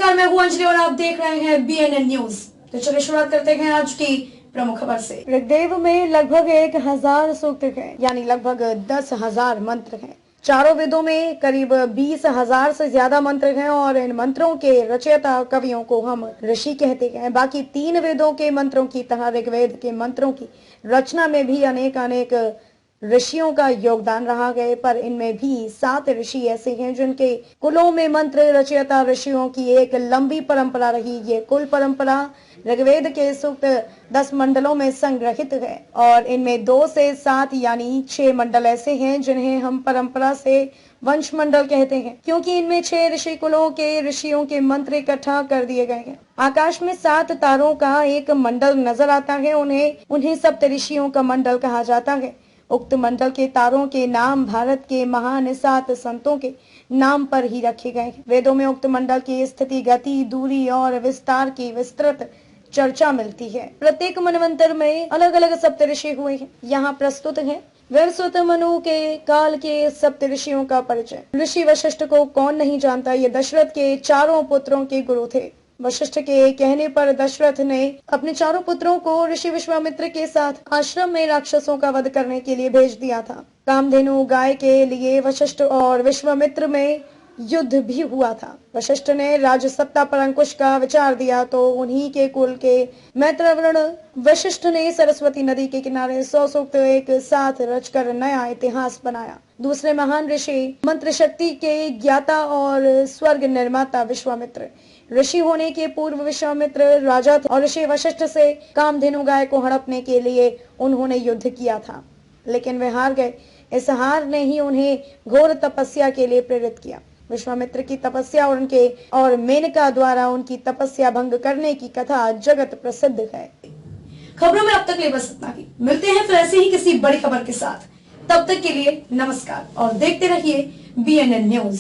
नमस्कार, मैं हूं अंजलि और आप देख रहे हैं BNN न्यूज। तो चलिए शुरुआत करते हैं आज की प्रमुख खबर से। ऋग्वेद में लगभग 1000 सूक्त हैं, यानी लगभग 10,000 मंत्र हैं। चारों वेदों में करीब 20,000 से ज्यादा मंत्र हैं और इन मंत्रों के रचयिता कवियों को हम ऋषि कहते हैं। बाकी 3 वेदों के मंत्रों की तरह ऋग्वेद के मंत्रों की रचना में भी अनेक ऋषियों का योगदान रहा है, पर इनमें भी 7 ऋषि ऐसे हैं जिनके कुलों में मंत्र रचयिता ऋषियों की एक लंबी परंपरा रही। ये कुल परंपरा ऋग्वेद के सूक्त 10 मंडलों में संग्रहित है और इनमें 2 से 7 यानी 6 मंडल ऐसे हैं जिन्हें हम परंपरा से वंश मंडल कहते हैं, क्योंकि इनमें 6 ऋषि कुलों के ऋषियों के मंत्र इकट्ठा कर दिए गए हैं। आकाश में 7 तारों का एक मंडल नजर आता है, उन्हें सप्त ऋषियों का मंडल कहा जाता है। उक्त मंडल के तारों के नाम भारत के महान 7 संतों के नाम पर ही रखे गए हैं। वेदों में उक्त मंडल की स्थिति, गति, दूरी और विस्तार की विस्तृत चर्चा मिलती है। प्रत्येक मनवंतर में अलग अलग सप्त ऋषि हुए हैं। यहाँ प्रस्तुत है वैवस्वत मनु के काल के सप्त ऋषियों का परिचय। ऋषि वशिष्ठ को कौन नहीं जानता, ये दशरथ के 4 पुत्रों के गुरु थे। वशिष्ठ के कहने पर दशरथ ने अपने 4 पुत्रों को ऋषि विश्वामित्र के साथ आश्रम में राक्षसों का वध करने के लिए भेज दिया था। कामधेनु गाय के लिए वशिष्ठ और विश्वामित्र में युद्ध भी हुआ था। वशिष्ठ ने राजसत्ता पर अंकुश का विचार दिया तो उन्हीं के कुल के मैत्रवर्ण वशिष्ठ ने सरस्वती नदी के किनारे 100 सूक्त एक साथ रचकर नया इतिहास बनाया। दूसरे महान ऋषि मंत्र शक्ति के ज्ञाता और स्वर्ग निर्माता विश्वामित्र। ऋषि होने के पूर्व विश्वामित्र राजा थे और ऋषि वशिष्ठ से कामधेनु गाय को हड़पने के लिए उन्होंने युद्ध किया था, लेकिन वे हार गए। इस हार ने ही उन्हें घोर तपस्या के लिए प्रेरित किया। विश्वामित्र की तपस्या और मेनका द्वारा उनकी तपस्या भंग करने की कथा जगत प्रसिद्ध है। खबरों में अब तक ले बस इतना ही। मिलते हैं फिर ऐसे ही किसी बड़ी खबर के साथ। तब तक के लिए नमस्कार और देखते रहिए BNN न्यूज।